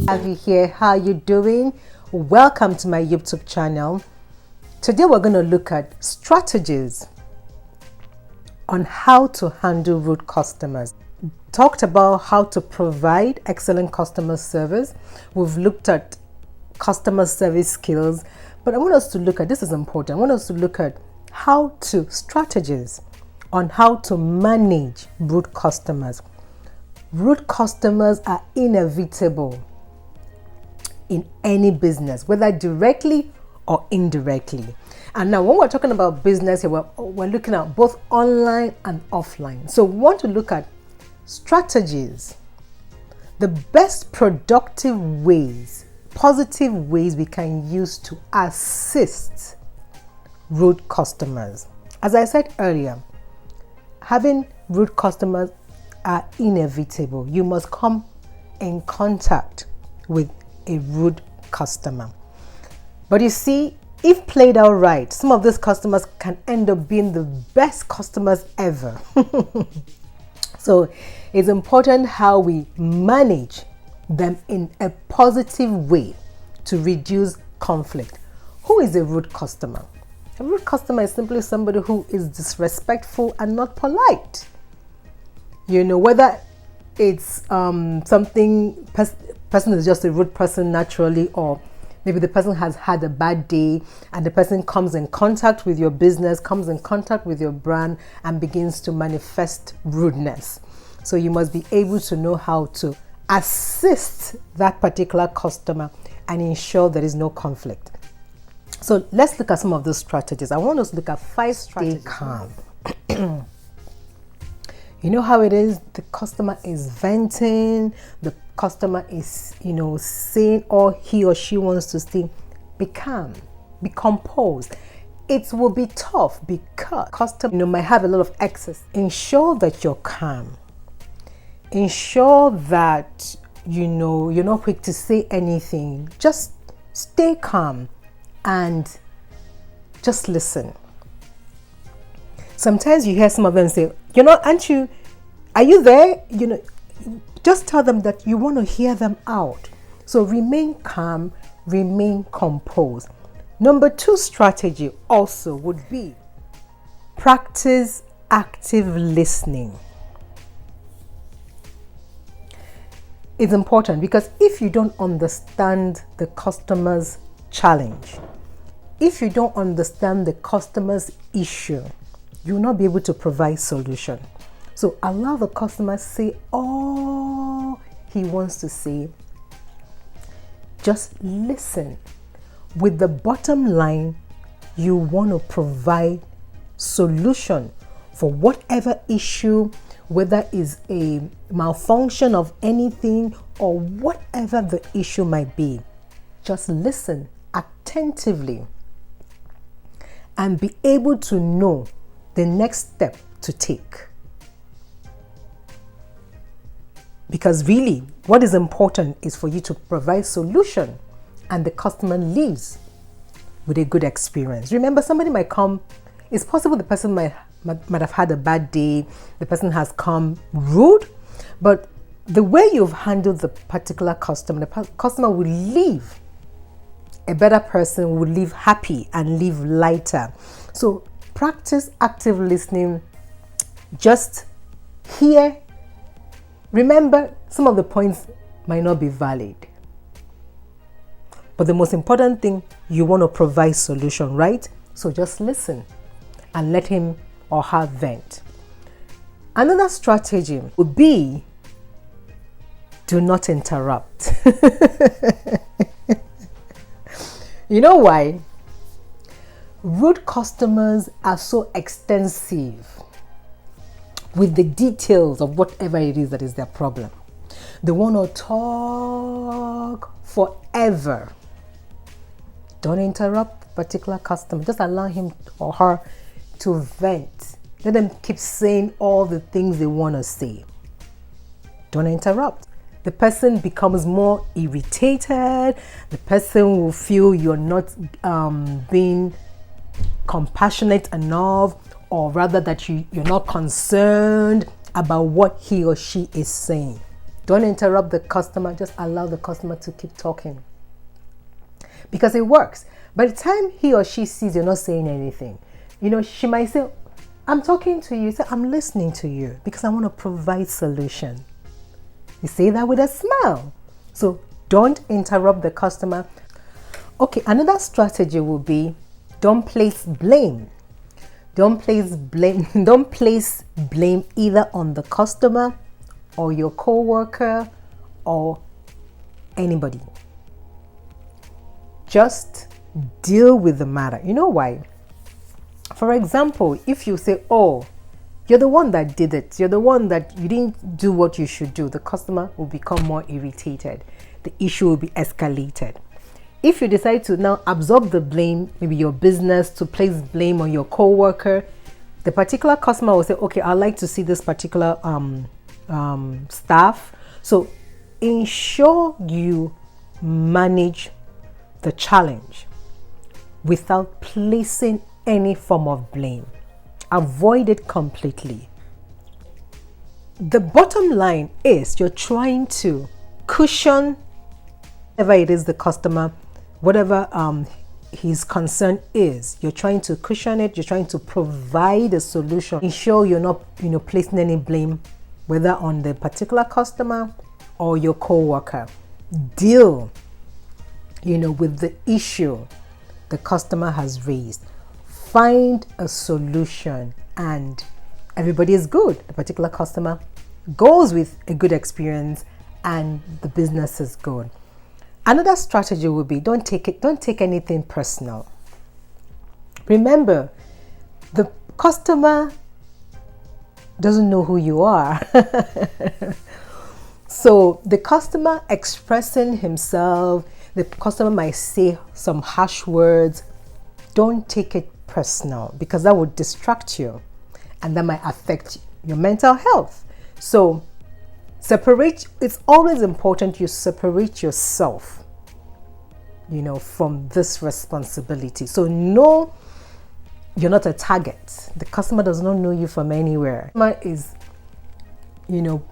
Have you here? How are you doing? Welcome to my YouTube channel. Today we're going to look at strategies on how to handle rude customers. Talked about how to provide excellent customer service. We've looked at customer service skills, but I want us to look at, this is important, I want us to look at strategies on how to manage rude customers. Rude customers are inevitable in any business, whether directly or indirectly. And now when we're talking about business here, we're looking at both online and offline. So we want to look at strategies, the best productive ways, positive ways we can use to assist rude customers. As I said earlier, having rude customers are inevitable. You must come in contact with a rude customer. But you see, if played out right, some of these customers can end up being the best customers ever. So it's important how we manage them in a positive way to reduce conflict. Who is a rude customer? A rude customer is simply somebody who is disrespectful and not polite. You know, whether it's something, person is just a rude person naturally, or maybe the person has had a bad day and the person comes in contact with your business, comes in contact with your brand and begins to manifest rudeness. So you must be able to know how to assist that particular customer and ensure there is no conflict. So let's look at some of those strategies. I want us to look at 5 strategies. Stay calm. You know how it is, the customer is venting, the customer is, saying all he or she wants to say. Be calm, be composed. It will be tough because customer might have a lot of excess. Ensure that you're calm. Ensure that you're not quick to say anything. Just stay calm and just listen. Sometimes you hear some of them say, are you there? Just tell them that you want to hear them out. So remain calm, remain composed. Number 2 strategy also would be practice active listening. It's important because if you don't understand the customer's challenge, if you don't understand the customer's issue, you will not be able to provide solution. So allow the customer say all he wants to say. Just listen. With the bottom line, you want to provide solution for whatever issue, whether it's a malfunction of anything or whatever the issue might be. Just listen attentively and be able to know the next step to take. Because really, what is important is for you to provide solution and the customer leaves with a good experience. Remember, somebody might come, it's possible the person might have had a bad day, the person has come rude, but the way you've handled the particular customer, the customer will leave a better person, will leave happy and leave lighter. So practice active listening. Just hear. Remember, some of the points might not be valid. But the most important thing, you want to provide solution, right? So just listen and let him or her vent. Another strategy would be do not interrupt. You know why? Rude customers are so extensive with the details of whatever it is that is their problem. They want to talk forever. Don't interrupt a particular customer. Just allow him or her to vent. Let them keep saying all the things they want to say. Don't interrupt. The person becomes more irritated. The person will feel you're not being compassionate enough, or rather that you're not concerned about what he or she is saying. Don't interrupt the customer. Just allow the customer to keep talking. Because it works. By the time he or she sees you're not saying anything, she might say, I'm talking to you. Say, I'm listening to you because I want to provide solution. You say that with a smile. So don't interrupt the customer. Okay, another strategy will be don't place blame. Don't place blame either on the customer or your co-worker or anybody. Just deal with the matter. You know why? For example, if you say, oh, you're the one that did it, you're the one that you didn't do what you should do, the customer will become more irritated. The issue will be escalated. If you decide to now absorb the blame, maybe your business, to place blame on your co-worker, the particular customer will say, okay, I'd like to see this particular staff. So ensure you manage the challenge without placing any form of blame. Avoid it completely. The bottom line is you're trying to cushion whatever it is the customer, whatever his concern is. You're trying to cushion it. You're trying to provide a solution. Ensure you're not, placing any blame, whether on the particular customer or your co-worker. Deal, with the issue the customer has raised. Find a solution and everybody is good. The particular customer goes with a good experience and the business is good. Another strategy would be don't take anything personal. Remember, the customer doesn't know who you are. So the customer expressing himself, the customer might say some harsh words. Don't take it personal because that would distract you and that might affect your mental health. So it's always important you separate yourself, from this responsibility. So no, you're not a target. The customer does not know you from anywhere. The customer is,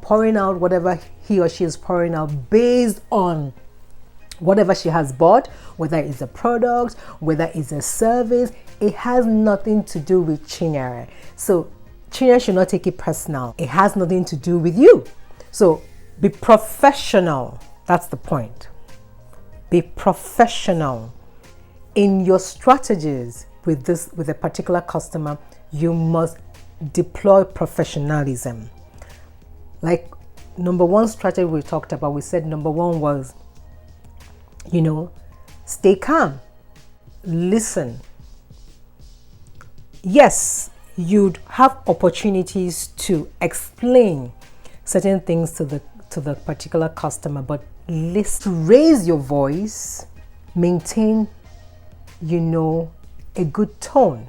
pouring out whatever he or she is pouring out based on whatever she has bought, whether it's a product, whether it's a service. It has nothing to do with Chinyere. So Chinyere should not take it personal. It has nothing to do with you. So be professional. That's the point. Be professional in your strategies with a particular customer. You must deploy professionalism. Like number one strategy we talked about, we said number one was, stay calm, listen. Yes, you'd have opportunities to explain certain things to the particular customer, but listen, raise your voice, maintain, a good tone,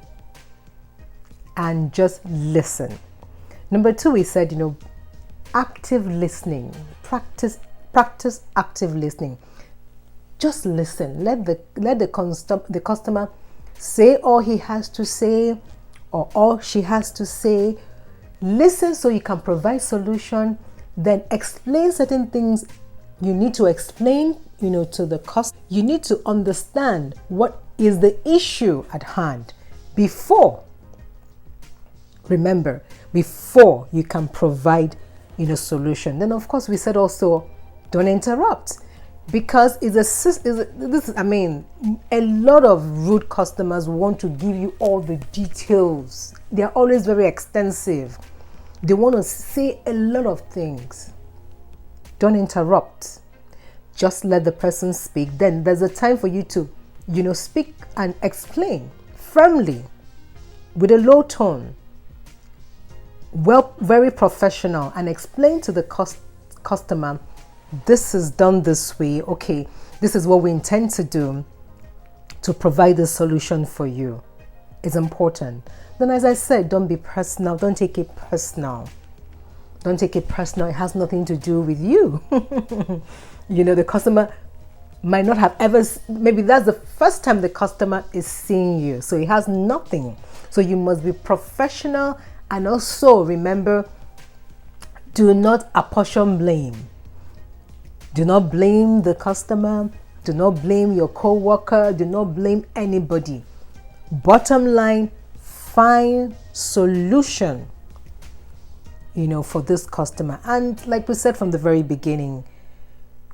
and just listen. Number two, we said, active listening. Practice active listening. Just listen. Let the customer say all he has to say or all she has to say. Listen so you can provide solution. Then explain certain things you need to explain, to the customer. You need to understand what is the issue at hand before you can provide, solution. Then of course we said also don't interrupt. Because a lot of rude customers want to give you all the details. They're always very extensive. They want to say a lot of things. Don't interrupt. Just let the person speak. Then there's a time for you to, speak and explain firmly with a low tone. Well, very professional, and explain to the customer, this is done this way. Okay, this is what we intend to do to provide the solution for you. It's important. Then, as I said, don't be personal. Don't take it personal. Don't take it personal. It has nothing to do with you. The customer might not have ever, maybe that's the first time the customer is seeing you. So it has nothing. So you must be professional, and also remember, do not apportion blame. Do not blame the customer. Do not blame your co-worker. Do not blame anybody. Bottom line, find solution, for this customer. And like we said from the very beginning,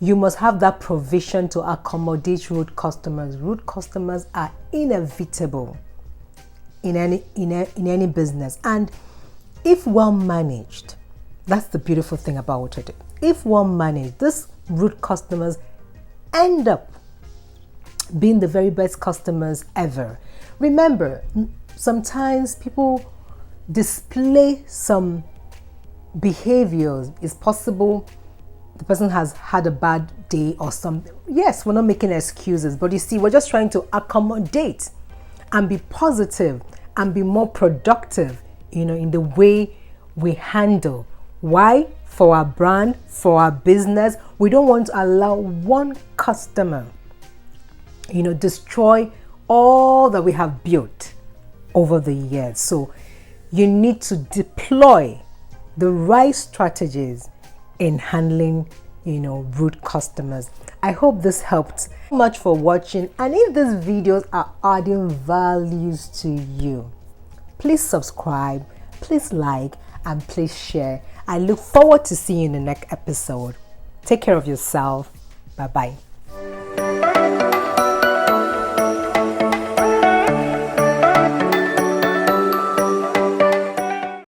you must have that provision to accommodate rude customers. Rude customers are inevitable in any business. And if well managed, that's the beautiful thing about it. If well managed, these rude customers end up being the very best customers ever. Remember, sometimes people display some behaviors. It's possible the person has had a bad day or something. Yes, we're not making excuses, but you see, we're just trying to accommodate and be positive and be more productive, in the way we handle. Why? For our brand, for our business. We don't want to allow one customer, destroy all that we have built over the years. So you need to deploy the right strategies in handling, rude customers. I hope this helped. Thank you so much for watching. And if these videos are adding values to you, please subscribe, please like, and please share. I look forward to seeing you in the next episode. Take care of yourself. Bye-bye.